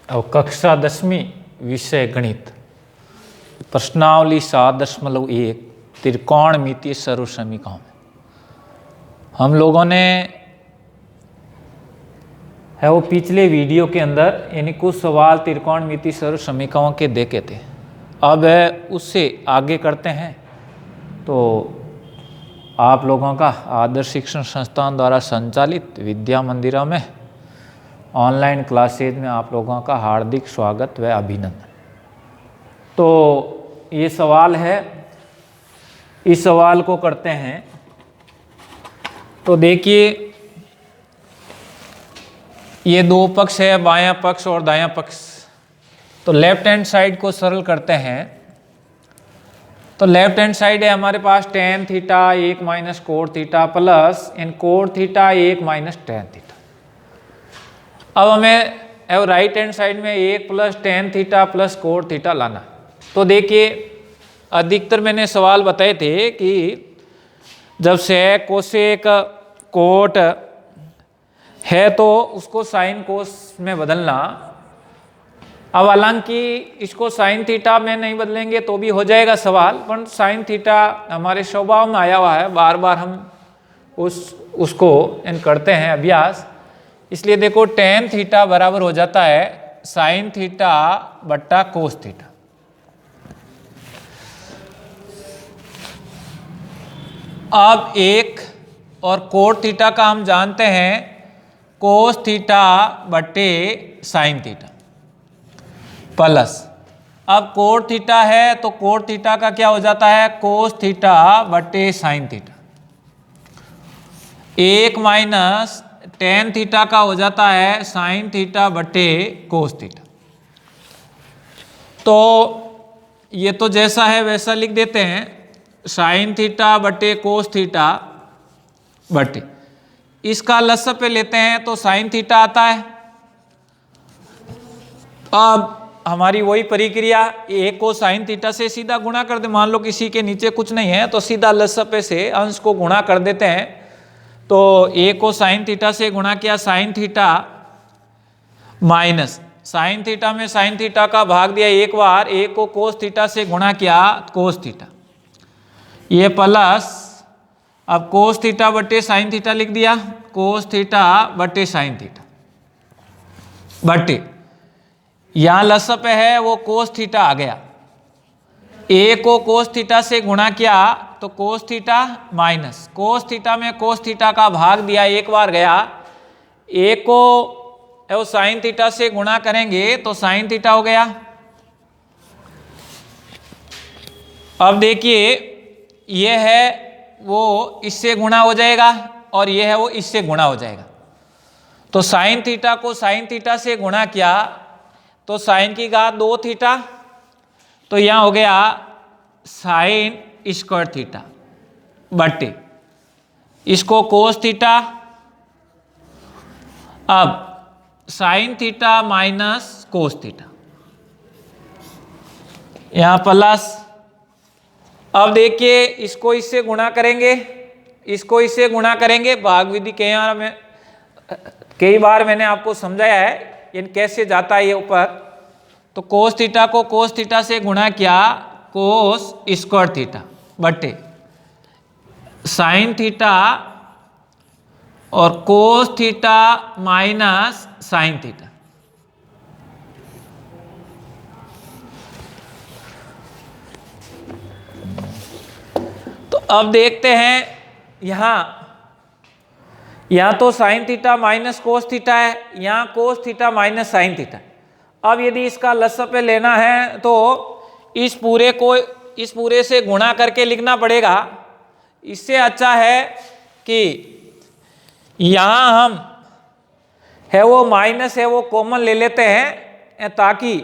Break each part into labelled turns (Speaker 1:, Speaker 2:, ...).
Speaker 1: और कक्षा 10वीं विषय गणित प्रश्नावली 7.1 त्रिकोणमितीय सर्व समीकरण में हम लोगों ने है वो पिछले वीडियो के अंदर यानी कुछ सवाल त्रिकोणमितीय सर्व समीकरणों के देखे थे। अब उससे आगे करते हैं। तो आप लोगों का आदर्श शिक्षण संस्थान द्वारा संचालित विद्या मंदिरा में ऑनलाइन क्लासेज में आप लोगों का हार्दिक स्वागत व अभिनंदन। तो ये सवाल है, इस सवाल को करते हैं। तो देखिए, ये दो पक्ष है, बायां पक्ष और दायां पक्ष। तो लेफ्ट हैंड साइड को सरल करते हैं। तो लेफ्ट हैंड साइड है हमारे पास tan theta 1 minus cot theta plus इन cot theta 1 minus tan theta. अब हमें राइट हैंड साइड में 1 plus tan theta plus cot theta लाना। तो देखिए, अधिकतर मैंने सवाल बताए थे कि जब सेक कोसेक कोट है तो उसको साइन कोस में बदलना। अब हालांकि इसको साइन थीटा में नहीं बदलेंगे तो भी हो जाएगा सवाल, पर साइन थीटा हमारे स्वभाव में आया हुआ है, बार बार हम उसको करते हैं अभ्यास। इसलिए देखो tan थीटा बराबर हो जाता है साइन थीटा बट्टा कोस थीटा। अब एक और कोट थीटा का हम जानते हैं कोस थीटा बट्टे साइन थीटा प्लस, अब कोट थीटा है तो कोट थीटा का क्या हो जाता है कोस थीटा बट्टे sine theta. 1 minus tan theta का हो जाता है साइन थीटा बट्टे कोस थीटा। तो ये तो जैसा है वैसा लिख देते हैं, साइन थीटा बट्टे कोस थीटा बट्टे, इसका लसाअ पे लेते हैं तो साइन थीटा आता है। अब हमारी वही प्रक्रिया, ए को साइन थीटा से सीधा गुणा कर दे। मान लो किसी के नीचे कुछ नहीं है तो सीधा लसाअ पे से अंश को गुणा कर देते हैं। तो ए को साइन थीटा से गुणा किया sign theta minus sine theta में साइन थीटा का भाग दिया एक बार, ए को कोस थीटा से गुणा किया कोस थीटा, ये प्लस अब कोस थीटा बट्टे साइन थीटा लिख दिया, कोस थीटा बट्टे साइन थीटा बट्टे यहाँ लसाअ पे है वो कोस थीटा आ गया। ए को कोस थीटा से गुणा किया तो cos theta minus cos theta में कोस थीटा का भाग दिया एक बार गया, ए को साइन थीटा से गुणा करेंगे तो साइन थीटा हो गया। अब देखिए, ये है वो इससे गुणा हो जाएगा और ये है वो इससे गुणा हो जाएगा। तो साइन थीटा को साइन थीटा से गुणा किया तो साइन की घात 2 थीटा, तो यहाँ हो गया साइन स्क्वायर थीटा बट्टे इसको कोस थीटा, अब sign theta minus cos theta, यहाँ प्लस। अब देखिए, इसको इससे गुणा करेंगे, इसको इससे गुणा करेंगे, भाग विधि कई बार मैंने आपको समझाया है इन कैसे जाता है ये ऊपर। तो कोस थीटा को कोस थीटा से गुणा किया कोस स्क्वायर थीटा बट्टे साइन थीटा और cos theta minus sine theta. तो अब देखते हैं, यहाँ तो sine theta minus cos theta है, यहाँ cos theta minus sine theta. अब यदि इसका लसाअ पे लेना है तो इस पूरे को इस पूरे से गुणा करके लिखना पड़ेगा। इससे अच्छा है कि यहाँ हम है वो माइनस है वो कॉमन ले लेते हैं, ताकि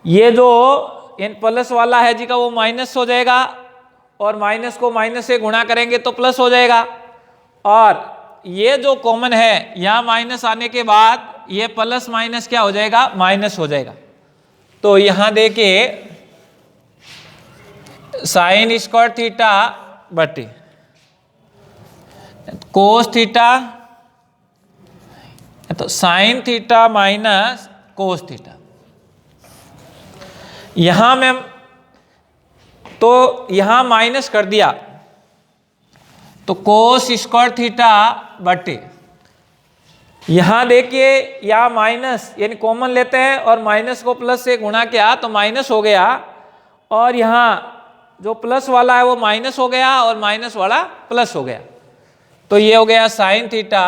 Speaker 1: ये जो इन प्लस वाला है जी का वो माइनस हो जाएगा और माइनस को माइनस से गुणा करेंगे तो प्लस हो जाएगा। और ये जो कॉमन है यहाँ माइनस आने के बाद ये प्लस माइनस क्या हो जाएगा माइनस हो जाएगा। तो यहाँ देखिए साइन स्क्वायर थीटा बटे कोस थीटा तो sine theta minus cos theta. यहां में तो यहां माइनस कर दिया तो कोस स्क्वायर थीटा बटे, यहां देखिए या माइनस यानी कॉमन लेते हैं और माइनस को प्लस से गुणा किया तो माइनस हो गया, और यहां जो प्लस वाला है वो माइनस हो गया और माइनस वाला प्लस हो गया, तो ये हो गया साइन थीटा।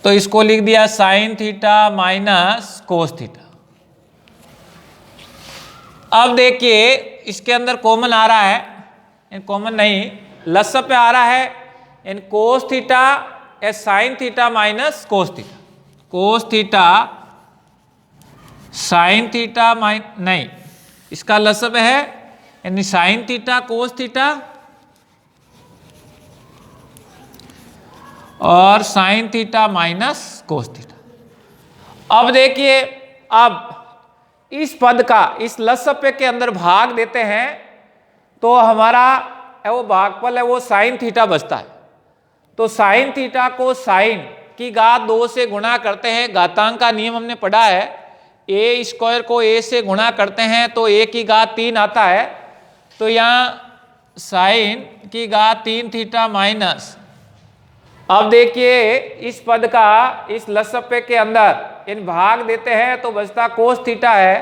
Speaker 1: तो इसको लिख दिया sign theta minus cos theta. अब देखिए इसके अंदर कॉमन आ रहा है, कॉमन नहीं लसअप पे आ रहा है, इन कोस थीटा या sign theta minus cos theta, cos theta sine theta नहीं, इसका लसअप है यानी साइन थीटा कोस थीटा और sign theta minus cos theta. अब देखिए अब इस पद का इस लसअप के अंदर भाग देते हैं तो हमारा वो भागफल है वो साइन थीटा बचता है। तो साइन थीटा को साइन की घात 2 से गुणा करते हैं, घातांक का नियम हमने पढ़ा है, ए स्क्वायर को ए से गुणा करते हैं तो ए की घात 3 आता है, तो यहाँ साइन की घात 3 थीटा माइनस। अब देखिए इस पद का इस लसअप के अंदर इन भाग देते हैं तो बचता कोस थीटा है,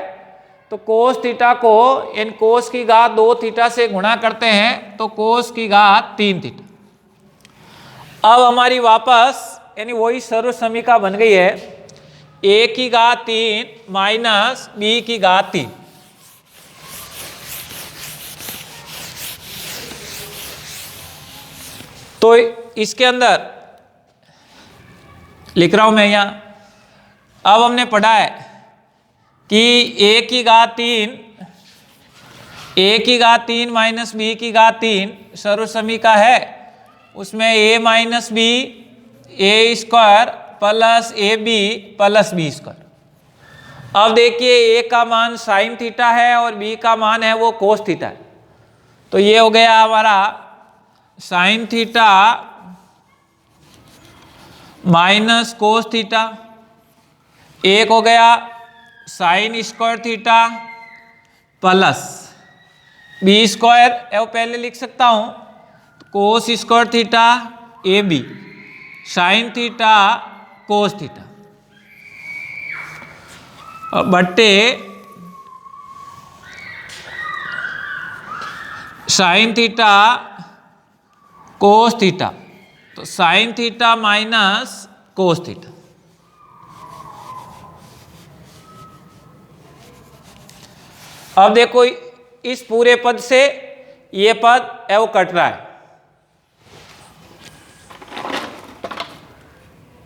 Speaker 1: तो कोस थीटा को इन कोस की घात 2 थीटा से गुणा करते हैं तो कोस की घात 3 थीटा। अब हमारी वापस यानी वही सर्व समीकरण बन गई है, ए की घात 3 माइनस बी की घात 3। तो इसके अंदर लिख रहा हूं मैं यहां, अब हमने पढ़ा है कि ए की घात 3 माइनस बी की घात 3 सर्व समीकरण है, उसमें A minus B A square plus A B plus B square. अब देखिए ए का मान साइन थीटा है और बी का मान है वो कोस थीटा है, तो ये हो गया हमारा sine theta minus cos theta, एक हो गया sine square theta plus B square, वो पहले लिख सकता हूं cos square theta A B sine theta cos theta बट्टे साइन थीटा कोस थीटा, तो sine theta minus cos theta. अब देखो इस पूरे पद से ये पद है वो कट रहा है,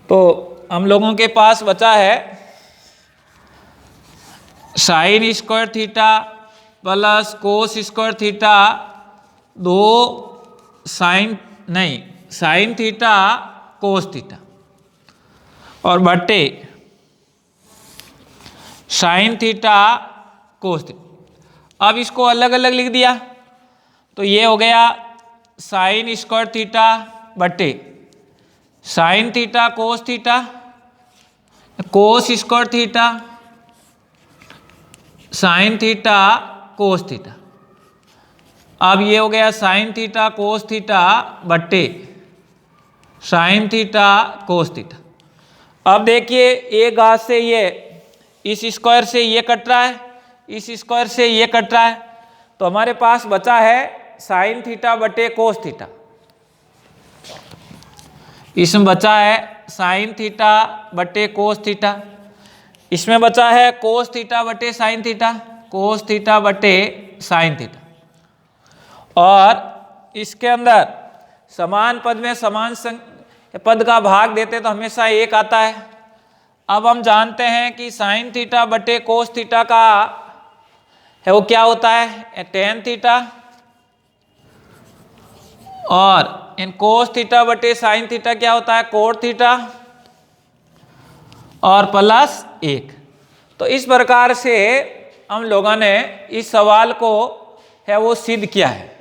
Speaker 1: तो हम लोगों के पास बचा है sign square theta plus cos square theta, दो साइन थीटा कोस थीटा और बट्टे साइन थीटा कोस थीटा। अब इसको अलग अलग लिख दिया तो ये हो गया साइन स्क्वायर थीटा बट्टे साइन थीटा कोस थीटा, कोस square theta sine theta cos theta. अब ये हो गया साइन थीटा कोस थीटा बट्टे साइन थीटा कोस थीटा। अब देखिए एक घात से ये इस स्क्वायर से ये कट रहा है, इस स्क्वायर से ये कट रहा है, तो हमारे पास बचा है साइन थीटा बटे कोस थीटा। इसमें बचा है साइन थीटा बटे कोस थीटा, इसमें बचा है कोस थीटा बटे साइन थीटा, कोस थीटा बटे साइन थीटा। और इसके अंदर समान पद में समान पद का भाग देते तो हमेशा एक आता है। अब हम जानते हैं कि साइन थीटा बटे कोस थीटा का है वो क्या होता है टेन थीटा, और इन कोस थीटा बटे साइन थीटा क्या होता है कोट थीटा और प्लस 1। तो इस प्रकार से हम लोगों ने इस सवाल को है वो सिद्ध किया है।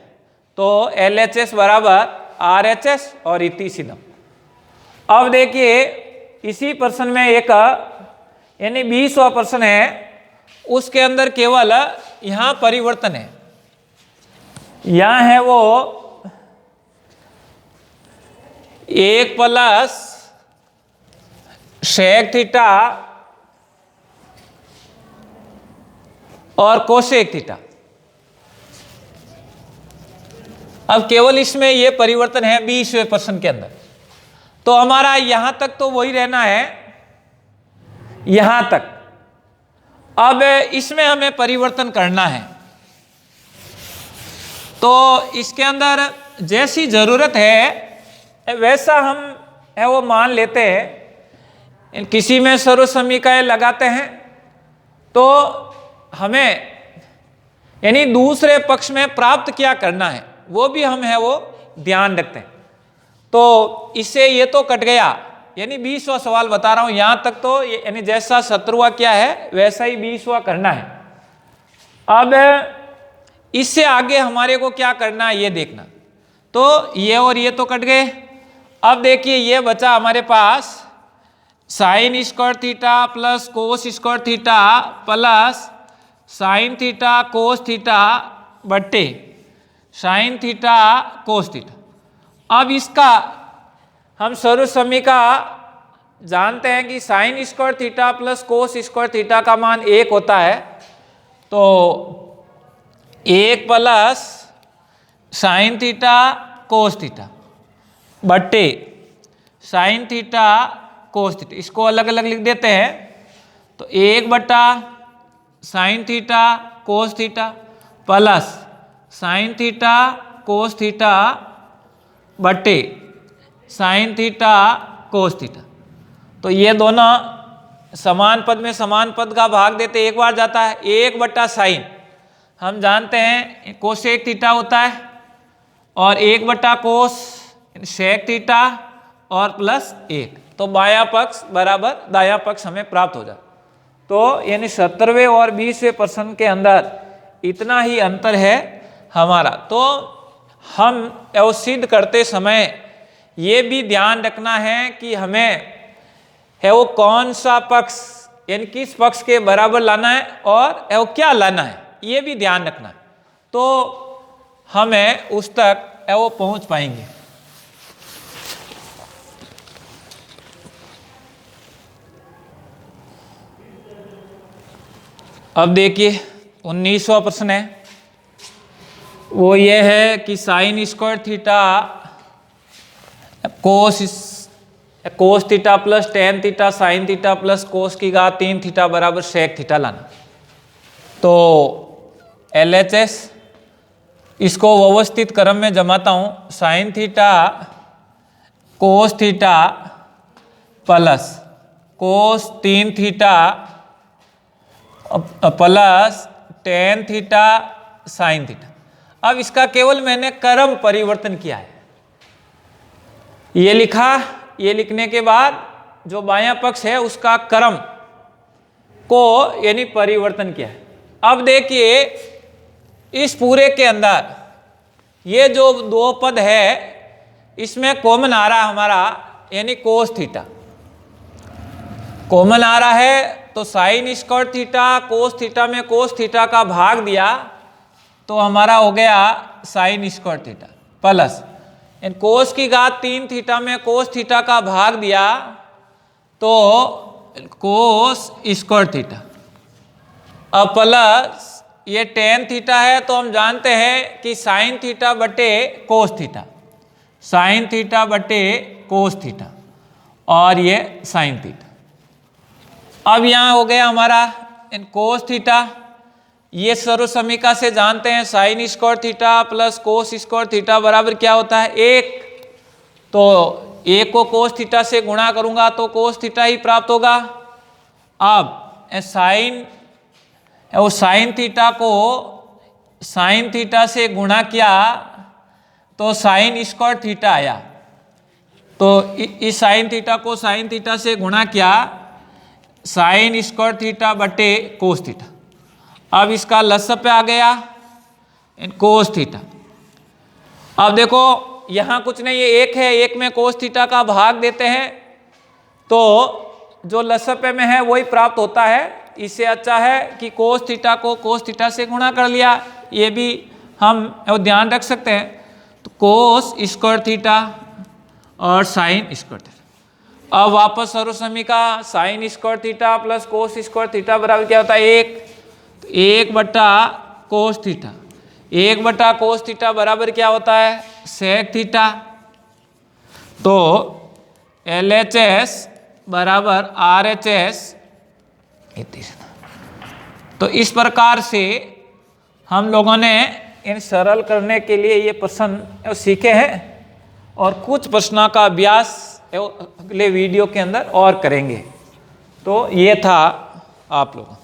Speaker 1: तो LHS बराबर RHS और इति सिद्धम। अब देखिए इसी प्रश्न में एक यानी 20वां प्रश्न है, उसके अंदर केवल यहाँ परिवर्तन है। यहाँ है वो 1 प्लस सेक थीटा और कोसेक थीटा। अब केवल इसमें ये परिवर्तन है 20वें प्रश्न के अंदर, तो हमारा यहां तक तो वही रहना है, यहां तक। अब इसमें हमें परिवर्तन करना है, तो इसके अंदर जैसी जरूरत है वैसा हम है वो मान लेते हैं। किसी में सर्व समीकरण लगाते हैं तो हमें यानी दूसरे पक्ष में प्राप्त क्या करना है वो भी हम है वो ध्यान रखते हैं। तो इससे ये तो कट गया, यानी 20वां सवाल बता रहा हूं, यहां तक तो यानी जैसा 17वां क्या है वैसा ही 20वां करना है। अब इससे आगे हमारे को क्या करना है ये देखना। तो ये और ये तो कट गए। अब देखिए ये बचा हमारे पास sine square theta plus cos square theta plus sine theta cos theta बट्टे साइन थीटा कोस थीटा। अब इसका हम सर्व समीका जानते हैं कि sine square theta plus cos square theta का मान 1 होता है। तो 1 plus sine theta cos theta बट्टे साइन थीटा कोस थीटा, इसको अलग अलग लिख देते हैं। तो 1 बटा sine theta cos theta plus sine theta cos theta बट्टे साइन थीटा कोस थीटा। तो ये दोनों समान पद में समान पद का भाग देते एक बार जाता है। 1 बटा साइन हम जानते हैं कोसेक थीटा होता है, और 1 बटा कोस सेक थीटा और प्लस 1, तो बायां पक्ष बराबर दायां पक्ष हमें प्राप्त हो जाए। तो यानी 17वें और 20वें प्रश्न के अंदर इतना ही अंतर है हमारा। तो हम सिद्ध करते समय ये भी ध्यान रखना है कि हमें है वो कौन सा पक्ष यानी किस पक्ष के बराबर लाना है और है वो क्या लाना है, ये भी ध्यान रखना है, तो हमें उस तक है वो पहुंच पाएंगे। अब देखिए 19वां प्रश्न है, वो ये है कि sine square theta cos theta plus tan theta sine theta plus कोस की घात 3 थीटा बराबर सेक थीटा लाना। तो LHS इसको व्यवस्थित क्रम में जमाता हूं। Sign theta cos theta plus कोस 3 theta plus tan theta sine theta. अब इसका केवल मैंने क्रम परिवर्तन किया है, ये लिखा, ये लिखने के बाद जो बायां पक्ष है उसका क्रम को यानी परिवर्तन किया है। अब देखिए इस पूरे के अंदर ये जो 2 पद है इसमें कॉमन आ रहा हमारा यानी कोस थीटा कॉमन आ रहा है। तो sign square theta cos theta में कोस थीटा का भाग दिया तो हमारा हो गया साइन स्क्वायर थीटा प्लस कोस की घात 3 थीटा में कोस थीटा का भाग दिया तो कोस स्क्वायर थीटा। अब प्लस ये टेन थीटा है तो हम जानते हैं कि साइन थीटा बटे कोस थीटा, साइन थीटा बटे कोस थीटा, और ये साइन थीटा। अब यहाँ हो गया हमारा कोस थीटा, ये सर्व समीका से जानते हैं sign square theta plus cos square theta बराबर क्या होता है 1। तो 1 को कोस थीटा से गुणा करूंगा तो कोस थीटा ही प्राप्त होगा। अब साइन थीटा को साइन थीटा से गुणा किया तो साइन स्क्वायर थीटा आया। तो इस साइन थीटा को साइन थीटा से गुणा किया साइन स्क्वायर थीटा बटे कोस थीटा। अब इसका लसअ पे आ गया कोस थीटा। अब देखो यहाँ कुछ नहीं, ये 1 है, 1 में कोस थीटा का भाग देते हैं तो जो लसपे में है वही प्राप्त होता है। इससे अच्छा है कि कोस थीटा को कोस थीटा से गुणा कर लिया, ये भी हम ध्यान रख सकते हैं। तो कोस स्क्वायर थीटा और साइन स्क्वायर थीटा। अब वापस सर्वसमीका sine square theta plus cos square theta बराबर क्या होता है 1, तो 1 बटा कोस थीटा, 1 बटा कोस थीटा बराबर क्या होता है सेक थीटा। तो LHS बराबर RHS। तो इस प्रकार से हम लोगों ने इन सरल करने के लिए ये प्रश्न सीखे हैं और कुछ प्रश्नों का अभ्यास अगले वीडियो के अंदर और करेंगे। तो ये था आप लोगों